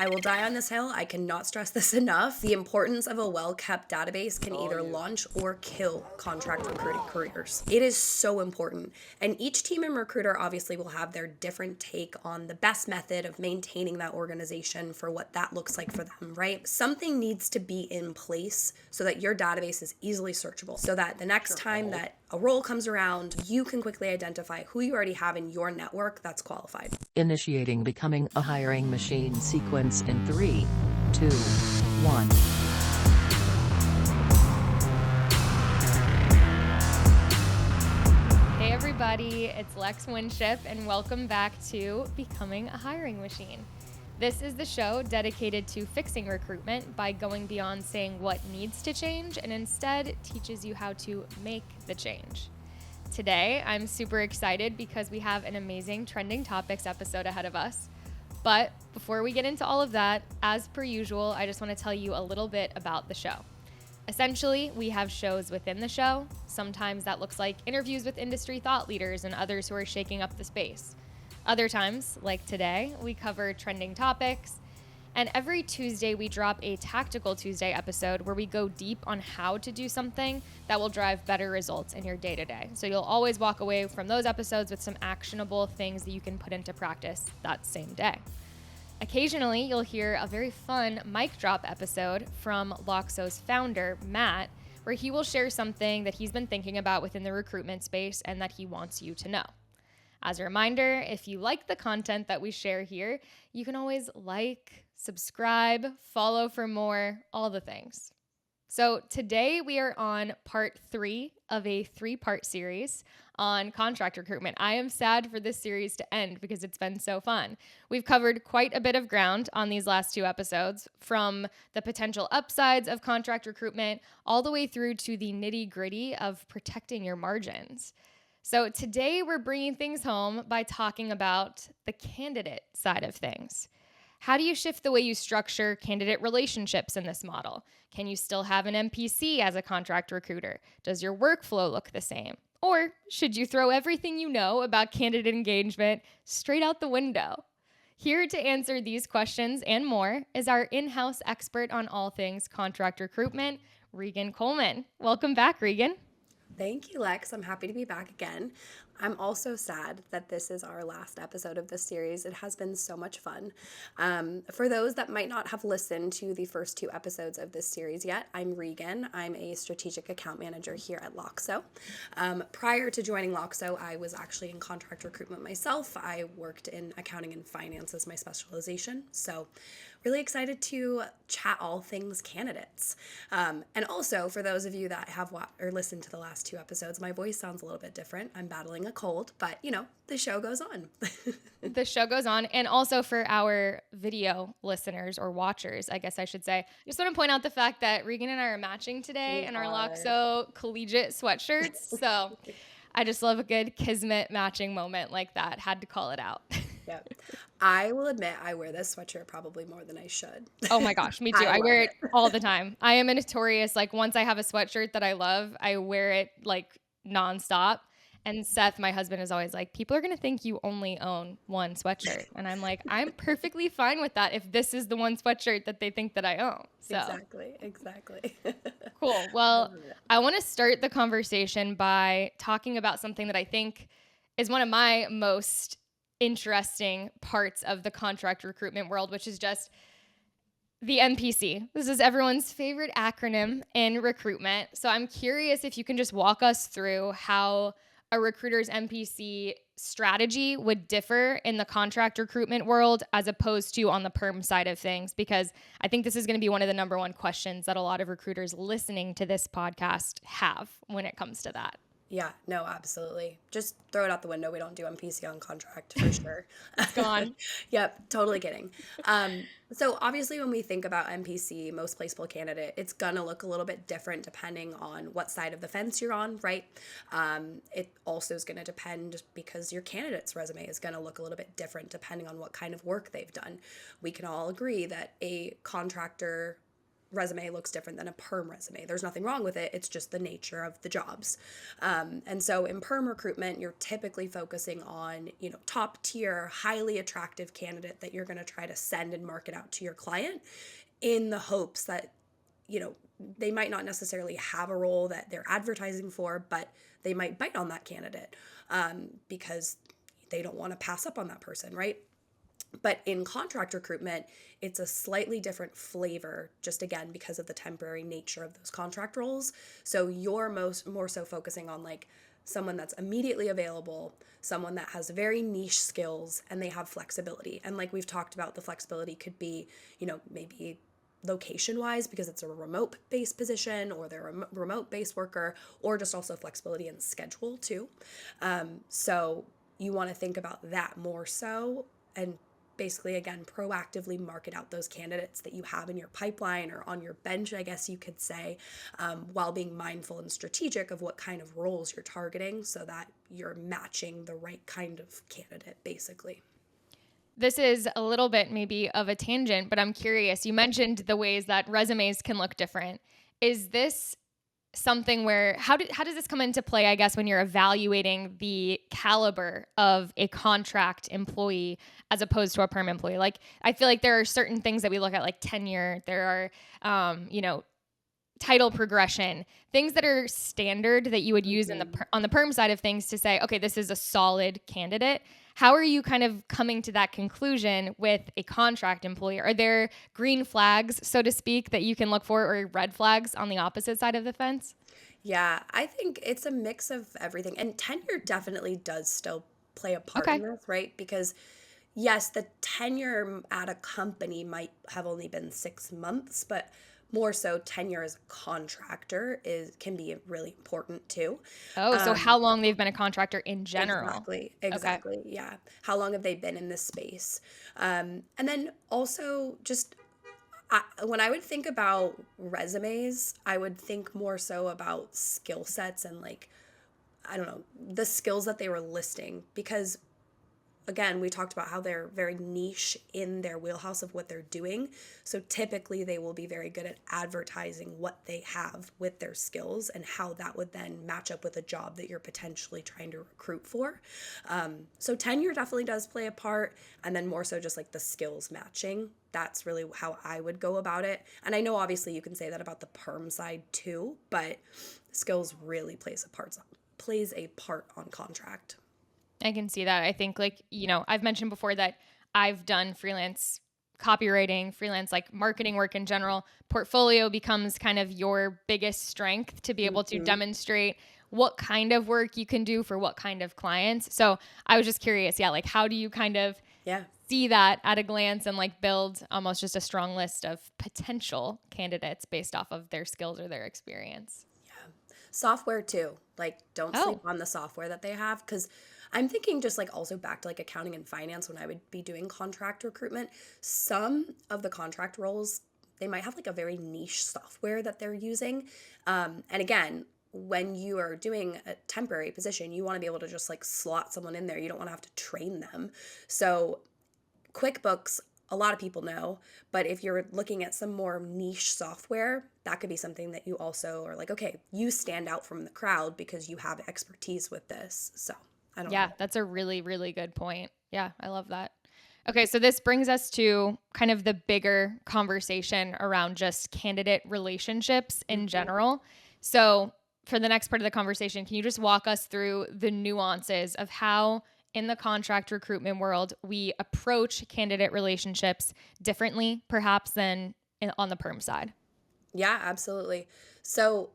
I will die on this hill. I cannot stress this enough. The importance of a well-kept database can either launch or kill contract recruiting careers. It is so important. And each team and recruiter obviously will have their different take on the best method of maintaining that organization for what that looks like for them, right? Something needs to be in place so that your database is easily searchable, so that the next time that a role comes around, you can quickly identify who you already have in your network that's qualified. Initiating becoming a hiring machine sequence in 3, 2, 1. Hey everybody, it's Lex Winship and welcome back to Becoming a Hiring Machine. This is the show dedicated to fixing recruitment by going beyond saying what needs to change and instead teaches you how to make the change. Today, I'm super excited because we have an amazing Trending Topics episode ahead of us. But before we get into all of that, as per usual, I just want to tell you a little bit about the show. Essentially, we have shows within the show. Sometimes that looks like interviews with industry thought leaders and others who are shaking up the space. Other times, like today, we cover trending topics. And every Tuesday, we drop a Tactical Tuesday episode where we go deep on how to do something that will drive better results in your day-to-day. So you'll always walk away from those episodes with some actionable things that you can put into practice that same day. Occasionally, you'll hear a very fun mic drop episode from Loxo's founder, Matt, where he will share something that he's been thinking about within the recruitment space and that he wants you to know. As a reminder, if you like the content that we share here, you can always like, subscribe, follow for more, all the things. So today we are on part 3 of a 3-part series on contract recruitment. I am sad for this series to end because it's been so fun. We've covered quite a bit of ground on these last 2 episodes, from the potential upsides of contract recruitment all the way through to the nitty-gritty of protecting your margins. So today we're bringing things home by talking about the candidate side of things. How do you shift the way you structure candidate relationships in this model? Can you still have an MPC as a contract recruiter? Does your workflow look the same? Or should you throw everything you know about candidate engagement straight out the window? Here to answer these questions and more is our in-house expert on all things contract recruitment, Reegan Coleman. Welcome back, Reegan. Thank you, Lex. I'm happy to be back again. I'm also sad that this is our last episode of this series. It has been so much fun. For those that might not have listened to the first 2 episodes of this series yet, I'm Reegan. I'm a strategic account manager here at Loxo. Prior to joining Loxo, I was actually in contract recruitment myself. I worked in accounting and finance as my specialization. So really excited to chat all things candidates. And also, for those of you that have listened to the last 2 episodes, my voice sounds a little bit different. I'm battling a cold, but the show goes on. The show goes on. And also for our video listeners or watchers, I guess I should say, I just want to point out the fact that Reegan and I are matching today in our Loxo collegiate sweatshirts. So I just love a good kismet matching moment like that. Had to call it out. Yep. I will admit I wear this sweatshirt probably more than I should. Oh my gosh, me too. I wear it all the time. I am a notorious, once I have a sweatshirt that I love, I wear it nonstop. And Seth, my husband, is always like, people are going to think you only own one sweatshirt. And I'm like, I'm perfectly fine with that if this is the one sweatshirt that they think that I own. So. Exactly. Cool. Well, I want to start the conversation by talking about something that I think is one of my most interesting parts of the contract recruitment world, which is just the MPC. This is everyone's favorite acronym in recruitment. So I'm curious if you can just walk us through how a recruiter's MPC strategy would differ in the contract recruitment world as opposed to on the perm side of things, because I think this is going to be one of the number one questions that a lot of recruiters listening to this podcast have when it comes to that. Yeah, no, absolutely. Just throw it out the window. We don't do MPC on contract for sure. It's gone. Yep, totally kidding. So obviously when we think about MPC, most placeable candidate, it's gonna look a little bit different depending on what side of the fence you're on, right? It also is gonna depend because your candidate's resume is gonna look a little bit different depending on what kind of work they've done. We can all agree that a contractor resume looks different than a perm resume. There's nothing wrong with it. It's just the nature of the jobs. And so in perm recruitment, you're typically focusing on, top tier, highly attractive candidate that you're going to try to send and market out to your client in the hopes that, they might not necessarily have a role that they're advertising for, but they might bite on that candidate because they don't want to pass up on that person, right? But in contract recruitment, it's a slightly different flavor, just again, because of the temporary nature of those contract roles. So you're more so focusing on like someone that's immediately available, someone that has very niche skills and they have flexibility. And like we've talked about, the flexibility could be, maybe location wise because it's a remote based position or they're a remote based worker, or just also flexibility in schedule too. So you want to think about that more so, and basically again proactively market out those candidates that you have in your pipeline or on your bench, I guess you could say, while being mindful and strategic of what kind of roles you're targeting so that you're matching the right kind of candidate basically. This is a little bit maybe of a tangent, but I'm curious. You mentioned the ways that resumes can look different. Is this something where how does this come into play, I guess, when you're evaluating the caliber of a contract employee as opposed to a perm employee? Like, I feel like there are certain things that we look at, like tenure. There are, title progression, things that are standard that you would use in on the perm side of things to say, okay, this is a solid candidate. How are you kind of coming to that conclusion with a contract employee? Are there green flags, so to speak, that you can look for, or red flags on the opposite side of the fence? Yeah, I think it's a mix of everything. And tenure definitely does still play a part Okay. in this, right? Because yes, the tenure at a company might have only been 6 months, but more so tenure as a contractor can be really important too. Oh, so Um, how long they've been a contractor in general. exactly, Okay. exactly. Yeah. How long have they been in this space? And then also just when I would think about resumes, I would think more so about skill sets and like, I don't know, the skills that they were listing because again, we talked about how they're very niche in their wheelhouse of what they're doing. So typically they will be very good at advertising what they have with their skills and how that would then match up with a job that you're potentially trying to recruit for. So tenure definitely does play a part. And then more so just like the skills matching. That's really how I would go about it. And I know obviously you can say that about the perm side too, but skills really plays a part on contract. I can see that. I think, like, I've mentioned before that I've done freelance copywriting, freelance like marketing work in general. Portfolio becomes kind of your biggest strength to be able to Mhm. demonstrate what kind of work you can do for what kind of clients. So I was just curious, yeah, like how do you kind of Yeah. see that at a glance and like build almost just a strong list of potential candidates based off of their skills or their experience? Software too. Like, don't sleep Oh, on the software that they have. Because I'm thinking just like also back to like accounting and finance when I would be doing contract recruitment. Some of the contract roles, they might have like a very niche software that they're using. And again, when you are doing a temporary position, you want to be able to just like slot someone in there. You don't want to have to train them. So QuickBooks, a lot of people know, but if you're looking at some more niche software, that could be something that you also are like, okay, you stand out from the crowd because you have expertise with this. So I don't yeah, know. that's a really, really good point. Yeah, I love that. Okay, so this brings us to kind of the bigger conversation around just candidate relationships in Mhm. general. So, for the next part of the conversation, can you just walk us through the nuances of how, in the contract recruitment world, we approach candidate relationships differently, perhaps, than on the perm side? Yeah, absolutely. So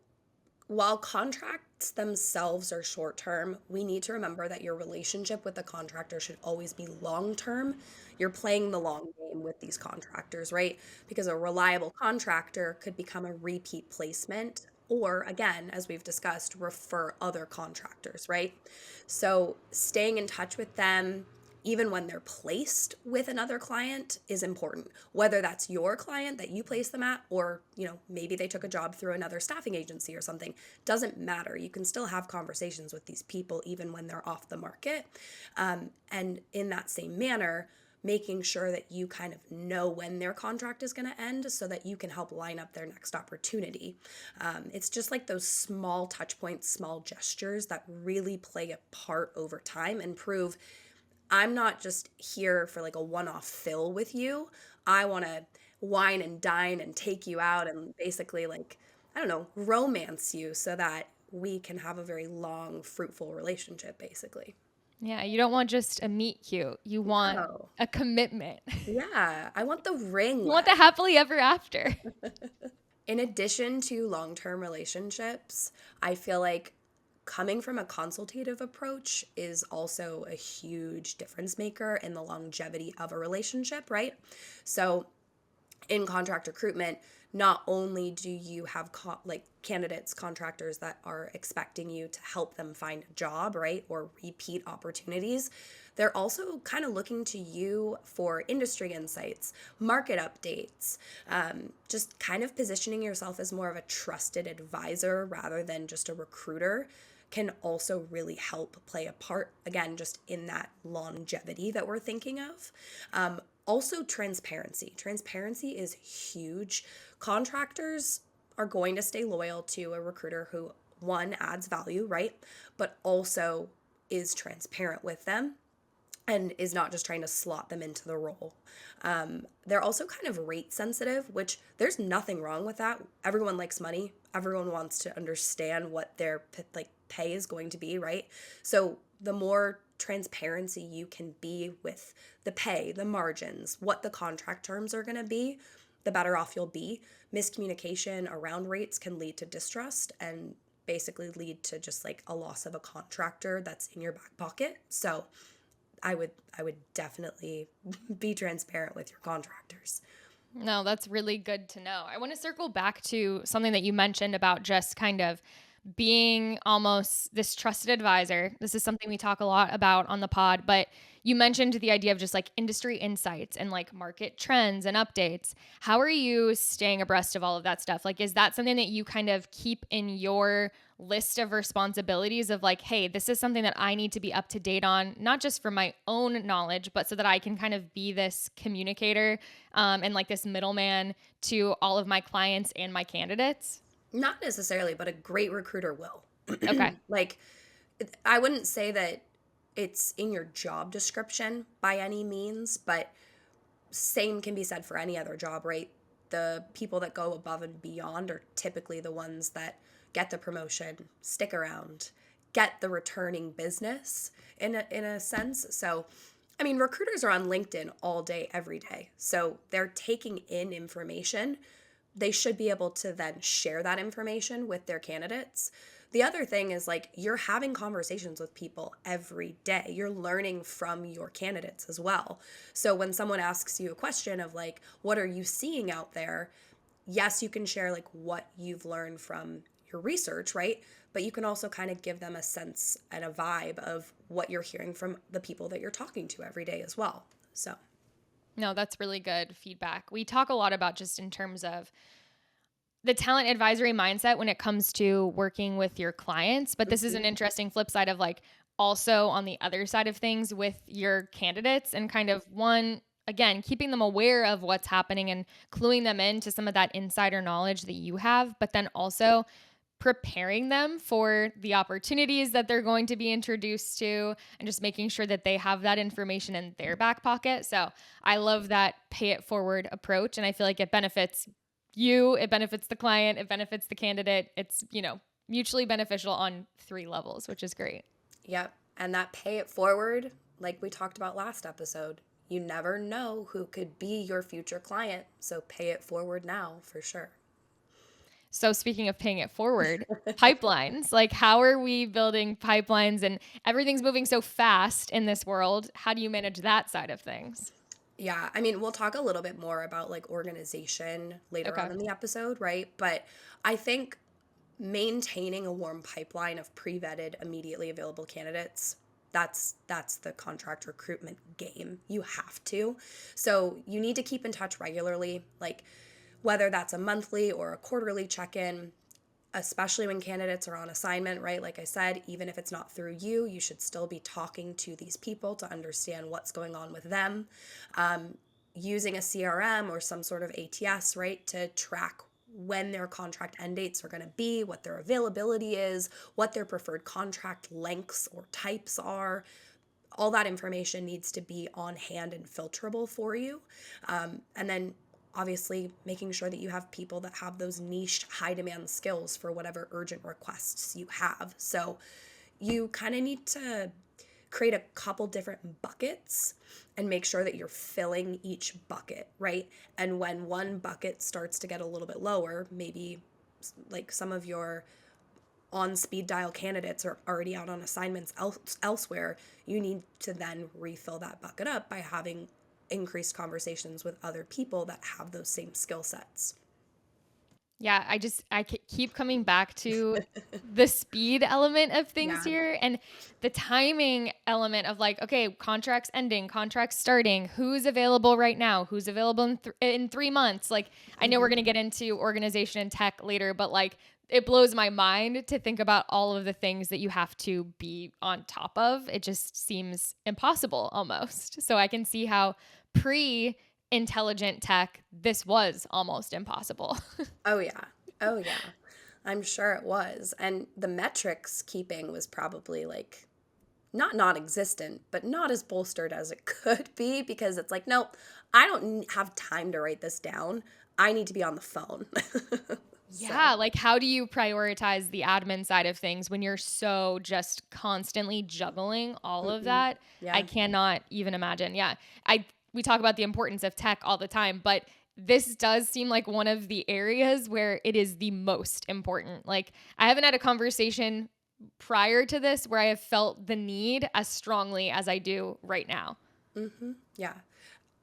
while contracts themselves are short term, we need to remember that your relationship with the contractor should always be long term. You're playing the long game with these contractors, right? Because a reliable contractor could become a repeat placement, or again, as we've discussed, refer other contractors, right? So staying in touch with them, even when they're placed with another client, is important, whether that's your client that you place them at, or maybe they took a job through another staffing agency or something. Doesn't matter. You can still have conversations with these people even when they're off the market. And in that same manner, making sure that you kind of know when their contract is going to end so that you can help line up their next opportunity. It's just like those small touch points, small gestures that really play a part over time and prove I'm not just here for like a one-off fill with you. I want to wine and dine and take you out and basically like, I don't know, romance you so that we can have a very long, fruitful relationship, basically. Yeah, you don't want just a meet cute. You want Oh, a commitment. yeah. I want the ring You want the light. happily ever after. In addition to long-term relationships, I feel like coming from a consultative approach is also a huge difference maker in the longevity of a relationship, right? So in contract recruitment, not only do you have like candidates, contractors that are expecting you to help them find a job, right, or repeat opportunities, they're also kind of looking to you for industry insights, market updates, just kind of positioning yourself as more of a trusted advisor rather than just a recruiter can also really help play a part, again, just in that longevity that we're thinking of. Also, transparency. Transparency is huge. Contractors are going to stay loyal to a recruiter who, one, adds value, right? But also is transparent with them and is not just trying to slot them into the role. They're also kind of rate sensitive, which there's nothing wrong with that. Everyone likes money. Everyone wants to understand what their like pay is going to be, right? So the more transparency you can be with the pay, the margins, what the contract terms are going to be, the better off you'll be. Miscommunication around rates can lead to distrust and basically lead to just like a loss of a contractor that's in your back pocket. So I would definitely be transparent with your contractors. No, that's really good to know. I want to circle back to something that you mentioned about just kind of being almost this trusted advisor. This is something we talk a lot about on the pod, but you mentioned the idea of just like industry insights and like market trends and updates. How are you staying abreast of all of that stuff? Like, is that something that you kind of keep in your list of responsibilities of like, hey, this is something that I need to be up to date on, not just for my own knowledge, but so that I can kind of be this communicator and like this middleman to all of my clients and my candidates? Not necessarily, but a great recruiter will. Okay. Like, I wouldn't say that it's in your job description by any means, but same can be said for any other job, right? The people that go above and beyond are typically the ones that get the promotion, stick around, get the returning business in a sense. So, I mean, recruiters are on LinkedIn all day, every day. So they're taking in information. They should be able to then share that information with their candidates. The other thing is like you're having conversations with people every day. You're learning from your candidates as well. So when someone asks you a question of like, what are you seeing out there? Yes, you can share like what you've learned from your research, right? But you can also kind of give them a sense and a vibe of what you're hearing from the people that you're talking to every day as well. So, No, that's really good feedback. We talk a lot about just in terms of the talent advisory mindset when it comes to working with your clients, but this is an interesting flip side of like also on the other side of things with your candidates and kind of one again keeping them aware of what's happening and cluing them into some of that insider knowledge that you have, but then also preparing them for the opportunities that they're going to be introduced to and just making sure that they have that information in their back pocket. So I love that pay it forward approach. And I feel like it benefits you, it benefits the client, it benefits the candidate. It's, mutually beneficial on three levels, which is great. yep. And that pay it forward, like we talked about last episode, you never know who could be your future client. So pay it forward now for sure. So speaking of paying it forward, pipelines, like how are we building pipelines and everything's moving so fast in this world? How do you manage that side of things? Yeah, I mean, we'll talk a little bit more about like organization later Okay. on in the episode, right? But I think maintaining a warm pipeline of pre-vetted, immediately available candidates, that's the contract recruitment game. You have to. So you need to keep in touch regularly, like whether that's a monthly or a quarterly check-in. especially when candidates are on assignment, right? Like I said, even if it's not through you, you should still be talking to these people to understand what's going on with them. Using a CRM or some sort of ATS, right, to track when their contract end dates are going to be, what their availability is, what their preferred contract lengths or types are. All that information needs to be on hand and filterable for you. And then obviously making sure that you have people that have those niche high demand skills for whatever urgent requests you have. So you kind of need to create a couple different buckets and make sure that you're filling each bucket, right? And when one bucket starts to get a little bit lower, maybe like some of your on speed dial candidates are already out on assignments elsewhere, you need to then refill that bucket up by having increased conversations with other people that have those same skill sets. Yeah, keep coming back to the speed element of things Yeah. here and the timing element of like, okay, contracts ending, contracts starting, who's available right now, who's available in 3 months. Like, I know we're going to get into organization and tech later, but like, it blows my mind to think about all of the things that you have to be on top of. It just seems impossible almost. So I can see how pre-intelligent tech, this was almost impossible. Oh, yeah. Oh, yeah. I'm sure it was. And the metrics keeping was probably like not non-existent, but not as bolstered as it could be because it's like, nope, I don't have time to write this down. I need to be on the phone. Yeah, like how do you prioritize the admin side of things when you're so just constantly juggling all of that? I Yeah. cannot even imagine. Yeah. We talk about the importance of tech all the time, but this does seem like one of the areas where it is the most important. Like I haven't had a conversation prior to this where I have felt the need as strongly as I do right now. Yeah.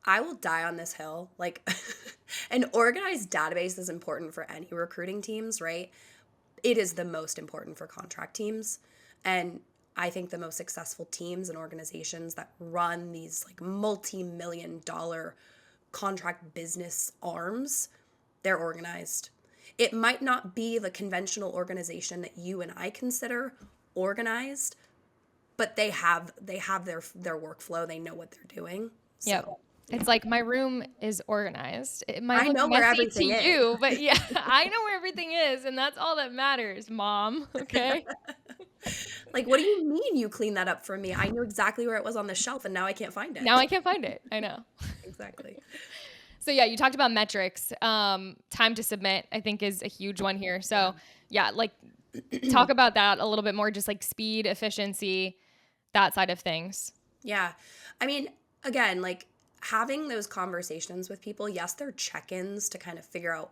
I will die on this hill. Like, an organized database is important for any recruiting teams, right? It is the most important for contract teams. And I think the most successful teams and organizations that run these like multi-million dollar contract business arms, they're organized. It might not be the conventional organization that you and I consider organized, but they have their workflow. They know what they're doing. Yep. So It's like my room is organized. It might I look know where messy to everything is. you, but yeah, I know where everything is, and that's all that matters, mom. Okay. Like, what do you mean you cleaned that up for me? I knew exactly where it was on the shelf and now I can't find it. Now I can't find it. I know. Exactly. So yeah, you talked about metrics. Time to submit, I think, is a huge one here. So yeah, like talk about that a little bit more, just like speed, efficiency, that side of things. Yeah. I mean, again, like having those conversations with people, yes, they're check-ins to kind of figure out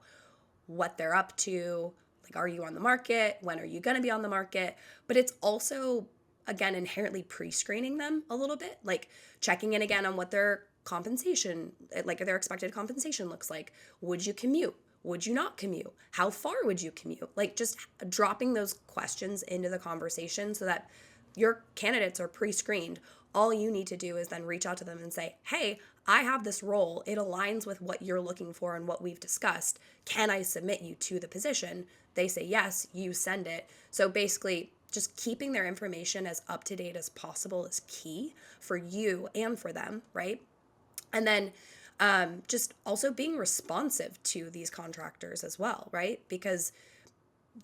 what they're up to. Like, are you on the market? When are you going to be on the market? But it's also, again, inherently pre-screening them a little bit, like checking in again on what their compensation, like their expected compensation looks like. Would you commute? Would you not commute? How far would you commute? Like just dropping those questions into the conversation so that your candidates are pre-screened. All you need to do is then reach out to them and say, hey, I have this role. It aligns with what you're looking for and what we've discussed. Can I submit you to the position? They say yes, you send it. So basically, just keeping their information as up to date as possible is key for you and for them, right? And then just also being responsive to these contractors as well, right? Because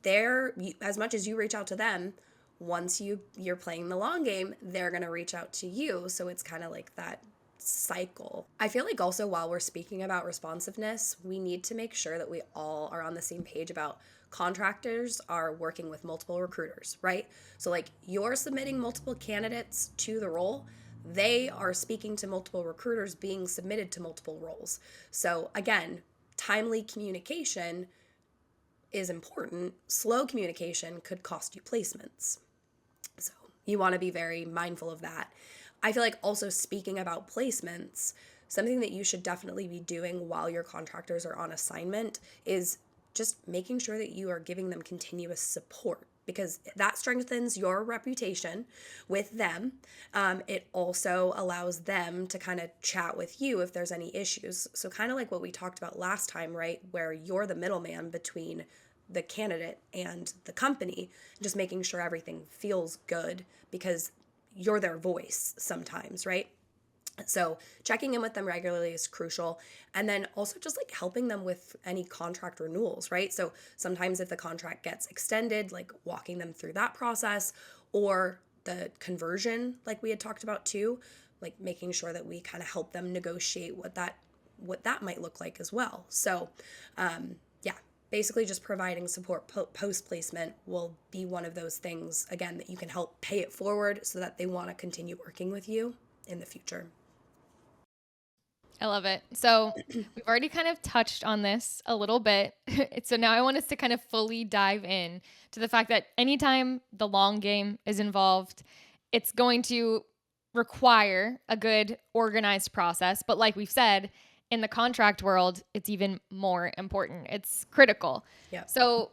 they're, as much as you reach out to them, once you're playing the long game, they're going to reach out to you. So it's kind of like that cycle. I feel like also while we're speaking about responsiveness, we need to make sure that we all are on the same page about contractors are working with multiple recruiters, right? So like you're submitting multiple candidates to the role, they are speaking to multiple recruiters being submitted to multiple roles. So again, timely communication is important. Slow communication could cost you placements. So you want to be very mindful of that. I feel like also speaking about placements, something that you should definitely be doing while your contractors are on assignment is just making sure that you are giving them continuous support because that strengthens your reputation with them. It also allows them to kind of chat with you if there's any issues. So kind of like what we talked about last time, right? Where you're the middleman between the candidate and the company, just making sure everything feels good because you're their voice sometimes, right? So checking in with them regularly is crucial. And then also just like helping them with any contract renewals, right? So sometimes if the contract gets extended, like walking them through that process, or the conversion, like we had talked about too, like making sure that we kind of help them negotiate what that might look like as well. So yeah, basically just providing support post placement will be one of those things, again, that you can help pay it forward so that they want to continue working with you in the future. I love it. So we've already kind of touched on this a little bit. So now I want us to kind of fully dive in to the fact that anytime the long game is involved, it's going to require a good organized process. But like we've said, in the contract world, it's even more important. It's critical. Yeah. So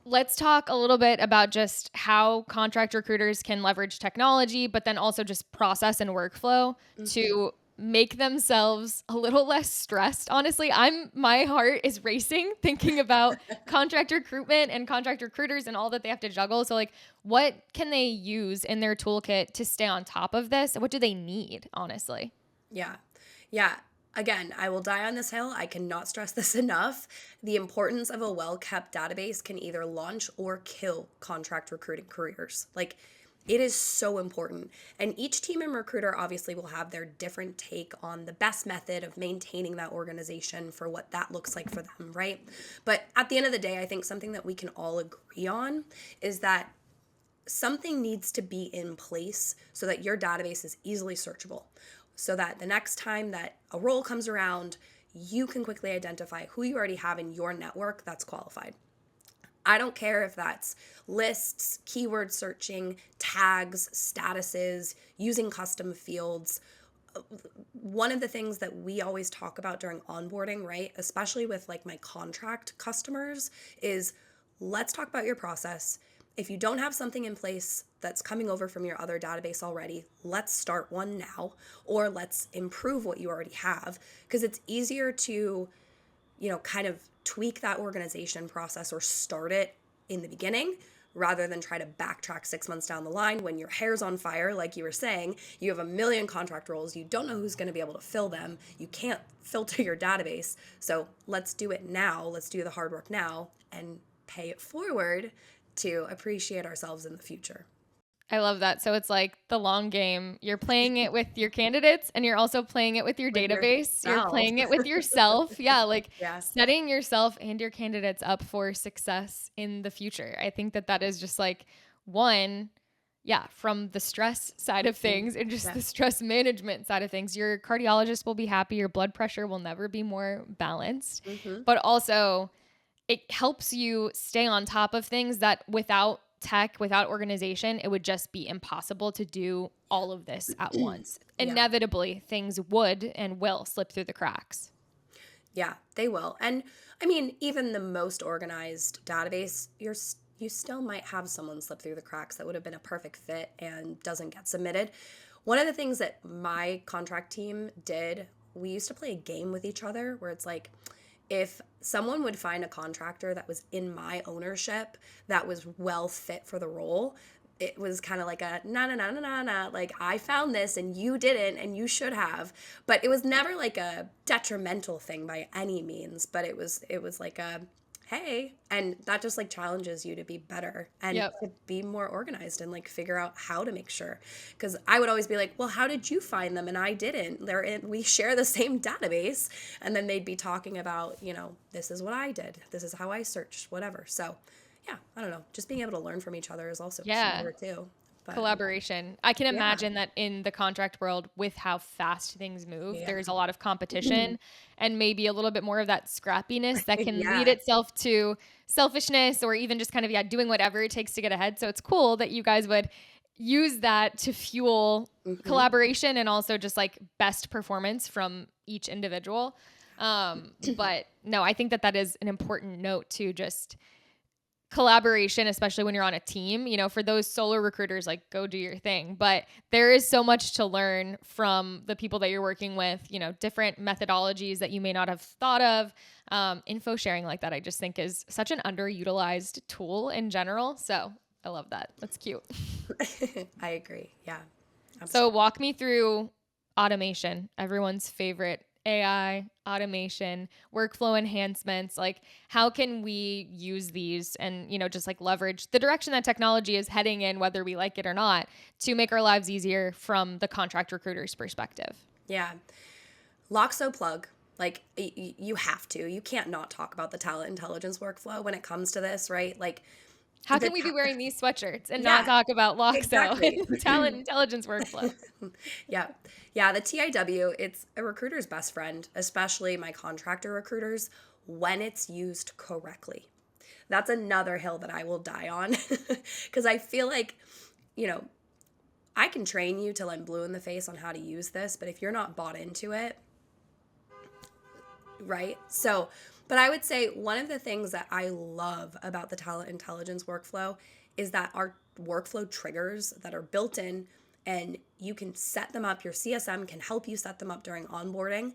let's talk a little bit about just how contract recruiters can leverage technology, but then also just process and workflow to make themselves a little less stressed. Honestly, my heart is racing thinking about contract recruitment and contract recruiters and all that they have to juggle. So like, what can they use in their toolkit to stay on top of this? What do they need, honestly? Yeah. Yeah. Again, I will die on this hill. I cannot stress this enough. The importance of a well-kept database can either launch or kill contract recruiting careers. Like, it is so important. And each team and recruiter obviously will have their different take on the best method of maintaining that organization for what that looks like for them, right? But at the end of the day, I think something that we can all agree on is that something needs to be in place so that your database is easily searchable, so that the next time that a role comes around, you can quickly identify who you already have in your network that's qualified. I don't care if that's lists, keyword searching, tags, statuses, using custom fields. One of the things that we always talk about during onboarding, right, especially with like my contract customers, is let's talk about your process. If you don't have something in place that's coming over from your other database already, let's start one now, or let's improve what you already have, because it's easier to, kind of tweak that organization process or start it in the beginning rather than try to backtrack 6 months down the line when your hair's on fire. Like you were saying, you have a million contract roles, you don't know who's going to be able to fill them, you can't filter your database. So let's do it now, let's do the hard work now and pay it forward to appreciate ourselves in the future. I love that. So it's like the long game. You're playing it with your candidates and you're also playing it with your database. You're playing it with yourself. Yeah. Like setting yourself and your candidates up for success in the future. I think that is just like one, from the stress side of things and just the stress management side of things. Your cardiologist will be happy. Your blood pressure will never be more balanced, but also it helps you stay on top of things that without tech, without organization, it would just be impossible to do all of this at once. Inevitably, things would and will slip through the cracks. Yeah, they will. And I mean, even the most organized database, you still might have someone slip through the cracks that would have been a perfect fit and doesn't get submitted. One of the things that my contract team did, we used to play a game with each other where it's like, if someone would find a contractor that was in my ownership that was well fit for the role, it was kind of like a nah, like I found this and you didn't and you should have. But it was never like a detrimental thing by any means, but it was like a hey, and that just like challenges you to be better and to be more organized and like figure out how to make sure. Because I would always be like, well, how did you find them? And I didn't. We share the same database. And then they'd be talking about, this is what I did. This is how I searched, whatever. So yeah, I don't know. Just being able to learn from each other is also smarter too. But, collaboration. I can imagine that in the contract world, with how fast things move, there's a lot of competition and maybe a little bit more of that scrappiness that can lead itself to selfishness or even just kind of, doing whatever it takes to get ahead. So it's cool that you guys would use that to fuel collaboration and also just like best performance from each individual. But no, I think that is an important note to just collaboration, especially when you're on a team, for those solo recruiters, like go do your thing. But there is so much to learn from the people that you're working with, different methodologies that you may not have thought of. Info sharing like that, I just think is such an underutilized tool in general. So I love that. That's cute. I agree. Yeah. So walk me through automation, everyone's favorite AI, automation, workflow enhancements. Like how can we use these and, just like leverage the direction that technology is heading in, whether we like it or not, to make our lives easier from the contract recruiter's perspective? Yeah. Loxo plug. Like you have to. You can't not talk about the talent intelligence workflow when it comes to this, right? Like how can we be wearing these sweatshirts and Yeah, not talk about Loxo exactly. and talent intelligence workflow? Yeah. Yeah. The TIW, it's a recruiter's best friend, especially my contractor recruiters, when it's used correctly. That's another hill that I will die on because I feel like, I can train you till I'm blue in the face on how to use this, but if you're not bought into it, right? So, but I would say one of the things that I love about the talent intelligence workflow is that our workflow triggers that are built in and you can set them up. Your CSM can help you set them up during onboarding.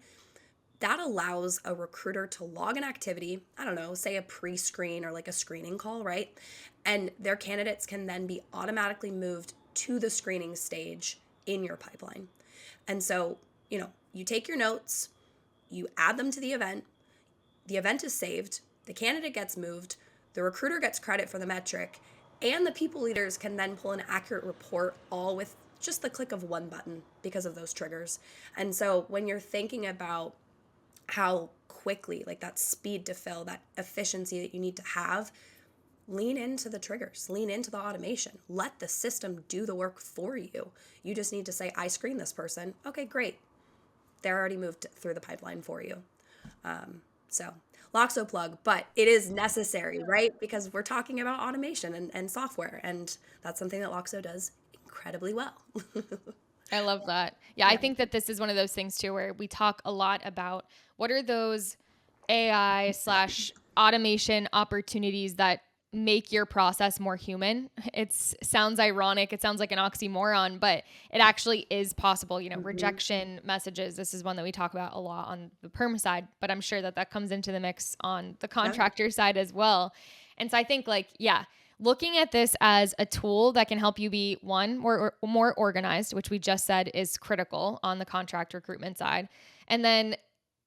That allows a recruiter to log an activity, I don't know, say a pre-screen or like a screening call, right? And their candidates can then be automatically moved to the screening stage in your pipeline. And so, you take your notes, you add them to the event is saved, the candidate gets moved, the recruiter gets credit for the metric, and the people leaders can then pull an accurate report all with just the click of one button because of those triggers. And so when you're thinking about how quickly, like that speed to fill, that efficiency that you need to have, lean into the triggers, lean into the automation, let the system do the work for you. You just need to say, I screen this person. Okay, great. They're already moved through the pipeline for you. So Loxo plug, but it is necessary, right? Because we're talking about automation and software, and that's something that Loxo does incredibly well. I love that. Yeah, I think that this is one of those things too, where we talk a lot about what are those AI / automation opportunities that make your process more human. It sounds ironic. It sounds like an oxymoron, but it actually is possible. Rejection messages. This is one that we talk about a lot on the perm side, but I'm sure that comes into the mix on the contractor side as well. And so I think looking at this as a tool that can help you be more organized, which we just said is critical on the contract recruitment side. And then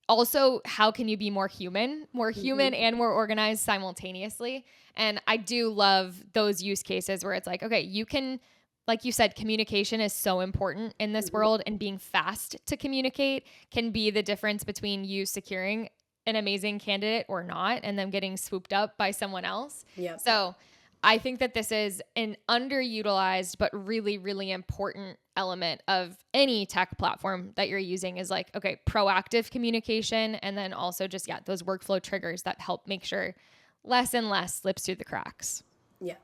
also, how can you be more human and more organized simultaneously? And I do love those use cases where it's like, okay, you can, like you said, communication is so important in this world, and being fast to communicate can be the difference between you securing an amazing candidate or not, and them getting swooped up by someone else. Yeah. So I think that this is an underutilized but really, really important element of any tech platform that you're using is like, okay, proactive communication, and then also just, those workflow triggers that help make sure less and less slips through the cracks. Yeah,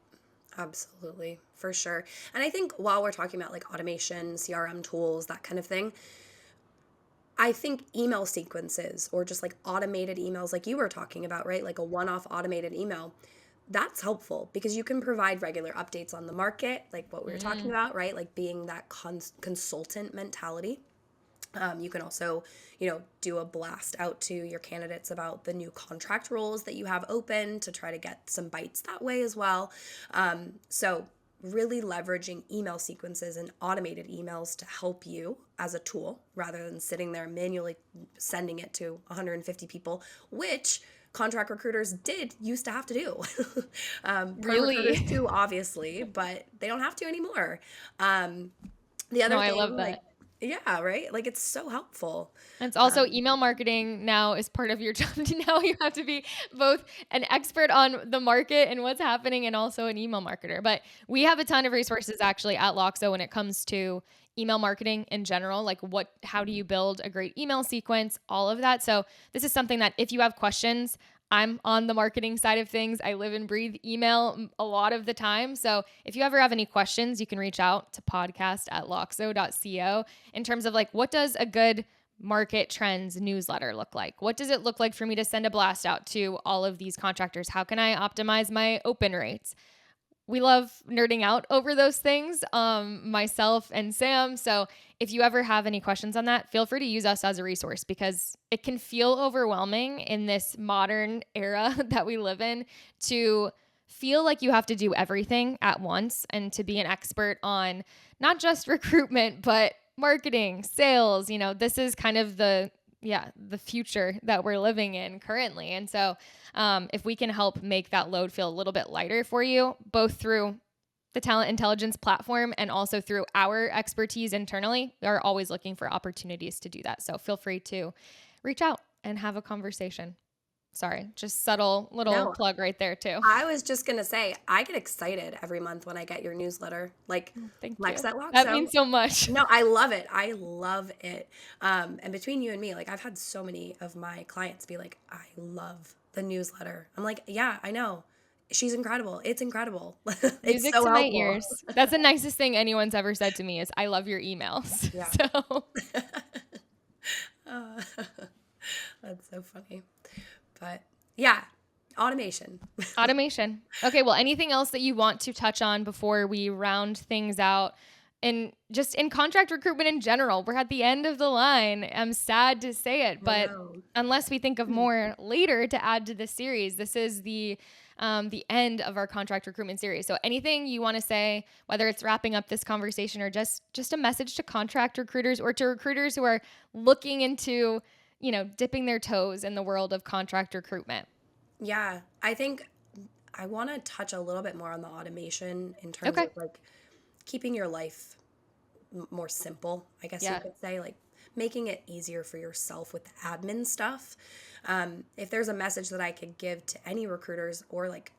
absolutely. For sure. And I think while we're talking about like automation, CRM tools, that kind of thing, I think email sequences or just like automated emails like you were talking about, right? Like a one-off automated email, that's helpful because you can provide regular updates on the market, like what we were talking about, right? Like being that consultant mentality. You can also, do a blast out to your candidates about the new contract roles that you have open to try to get some bites that way as well. So really leveraging email sequences and automated emails to help you as a tool rather than sitting there manually sending it to 150 people, which contract recruiters used to have to do. Really? Recruiters too, obviously, but they don't have to anymore. The other thing, I love that. Yeah, right? Like it's so helpful. And it's also email marketing now is part of your job. Now you have to be both an expert on the market and what's happening and also an email marketer. But we have a ton of resources actually at Loxo when it comes to email marketing in general, like how do you build a great email sequence, all of that. So this is something that if you have questions, I'm on the marketing side of things. I live and breathe email a lot of the time. So if you ever have any questions, you can reach out to podcast@loxo.co in terms of like, what does a good market trends newsletter look like? What does it look like for me to send a blast out to all of these contractors? How can I optimize my open rates? We love nerding out over those things, myself and Sam. So if you ever have any questions on that, feel free to use us as a resource, because it can feel overwhelming in this modern era that we live in to feel like you have to do everything at once and to be an expert on not just recruitment, but marketing, sales. This is kind of the future that we're living in currently. And so if we can help make that load feel a little bit lighter for you, both through the talent intelligence platform and also through our expertise internally, we are always looking for opportunities to do that. So feel free to reach out and have a conversation. Sorry, just subtle little plug right there too. I was just going to say, I get excited every month when I get your newsletter. Like, Thank Lex you. at Loxo. That means so much. No, I love it. I love it. And between you and me, like, I've had so many of my clients be like, I love the newsletter. I'm like, yeah, I know. She's incredible. It's incredible. It's Music so to my helpful. ears. That's the nicest thing anyone's ever said to me is, I love your emails. Yeah. So That's so funny. But yeah, automation. automation. Okay, well, anything else that you want to touch on before we round things out? And just in contract recruitment in general, we're at the end of the line. I'm sad to say it, but unless we think of more later to add to this series, this is the end of our contract recruitment series. So anything you want to say, whether it's wrapping up this conversation or just a message to contract recruiters or to recruiters who are looking into, dipping their toes in the world of contract recruitment. Yeah, I think I want to touch a little bit more on the automation in terms of like keeping your life more simple, I guess you could say, like making it easier for yourself with the admin stuff. If there's a message that I could give to any recruiters or like,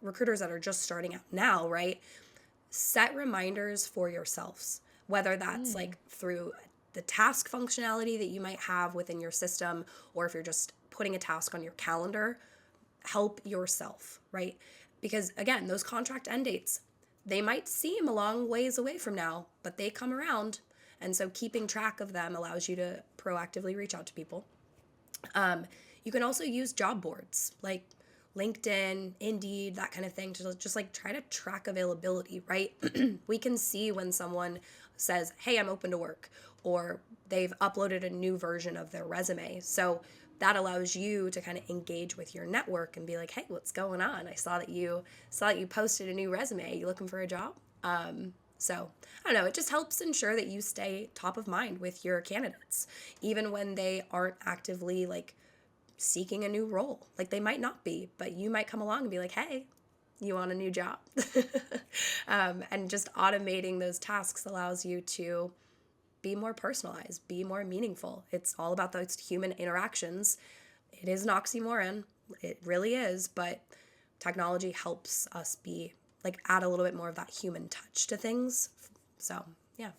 recruiters that are just starting out now, right? Set reminders for yourselves, whether that's like through the task functionality that you might have within your system, or if you're just putting a task on your calendar, help yourself, right? Because again, those contract end dates, they might seem a long ways away from now, but they come around. And so keeping track of them allows you to proactively reach out to people. You can also use job boards like LinkedIn, Indeed, that kind of thing, to just like try to track availability, right? We can see when someone says, hey, I'm open to work, or they've uploaded a new version of their resume. So that allows you to kind of engage with your network and be like, hey, what's going on? I saw that you posted a new resume. You looking for a job? So I don't know, it just helps ensure that you stay top of mind with your candidates, even when they aren't actively like seeking a new role. Like they might not be, but you might come along and be like, hey, you want a new job? And just automating those tasks allows you to be more personalized, be more meaningful. It's all about those human interactions. It is an oxymoron. It really is, but technology helps us be like add a little bit more of that human touch to things. So, yeah.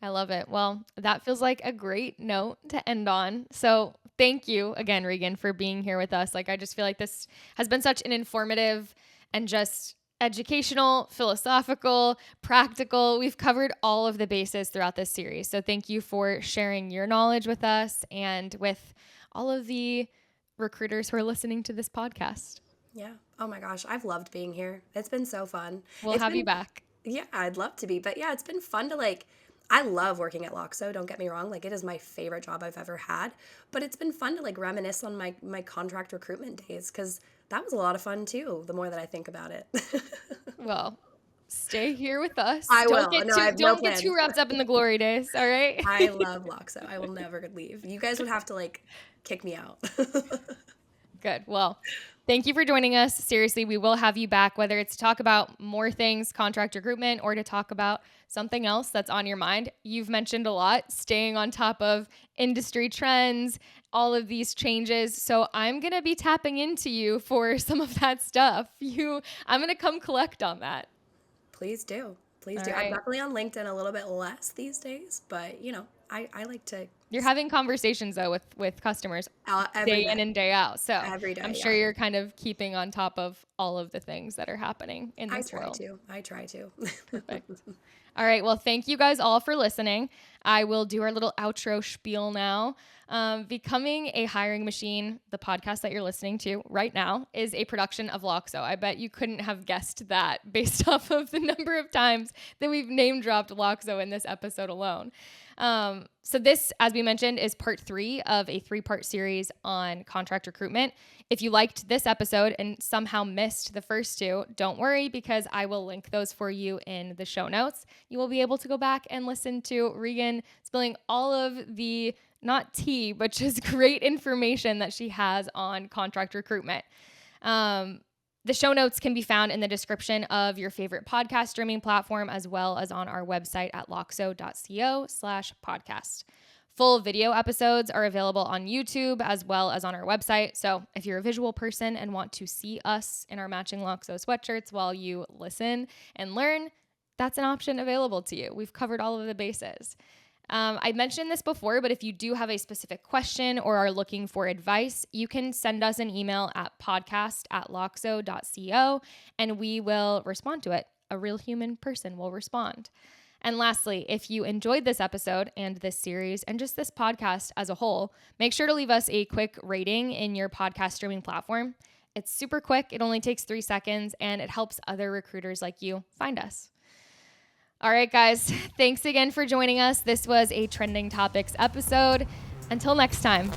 I love it. Well, that feels like a great note to end on. So thank you again, Reegan, for being here with us. Like, I just feel like this has been such an informative and just educational, philosophical, practical. We've covered all of the bases throughout this series. So thank you for sharing your knowledge with us and with all of the recruiters who are listening to this podcast. Yeah. Oh my gosh. I've loved being here. It's been so fun. We'll have you back. Yeah, I'd love to be. But yeah, it's been fun to I love working at Loxo, don't get me wrong. Like, it is my favorite job I've ever had. But it's been fun to reminisce on my contract recruitment days, because that was a lot of fun too, the more that I think about it. Well, stay here with us. I will. Don't get too wrapped up in the glory days, all right? I love Loxo. I will never leave. You guys would have to kick me out. Good. Well, thank you for joining us. Seriously, we will have you back, whether it's to talk about more things, contract recruitment, or to talk about something else that's on your mind. You've mentioned a lot, staying on top of industry trends, all of these changes. So I'm going to be tapping into you for some of that stuff. I'm going to come collect on that. Please do. Please All do. right. I'm definitely on LinkedIn a little bit less these days, but I like to. You're having conversations though with customers every day in and day out. So every day, I'm sure you're kind of keeping on top of all of the things that are happening in this world. I try to. Perfect. All right. Well, thank you guys all for listening. I will do our little outro spiel now. Becoming a Hiring Machine, the podcast that you're listening to right now, is a production of Loxo. I bet you couldn't have guessed that based off of the number of times that we've name dropped Loxo in this episode alone. So this, as we mentioned, is part 3 of a 3-part series on contract recruitment. If you liked this episode and somehow missed the first 2, don't worry, because I will link those for you in the show notes. You will be able to go back and listen to Reegan spilling all of the, not tea, but just great information that she has on contract recruitment. The show notes can be found in the description of your favorite podcast streaming platform, as well as on our website at loxo.co/podcast. Full video episodes are available on YouTube as well as on our website. So if you're a visual person and want to see us in our matching Loxo sweatshirts while you listen and learn, that's an option available to you. We've covered all of the bases. I mentioned this before, but if you do have a specific question or are looking for advice, you can send us an email at podcast@loxo.co and we will respond to it. A real human person will respond. And lastly, if you enjoyed this episode and this series and just this podcast as a whole, make sure to leave us a quick rating in your podcast streaming platform. It's super quick. It only takes 3 seconds and it helps other recruiters like you find us. All right, guys, thanks again for joining us. This was a Trending Topics episode. Until next time.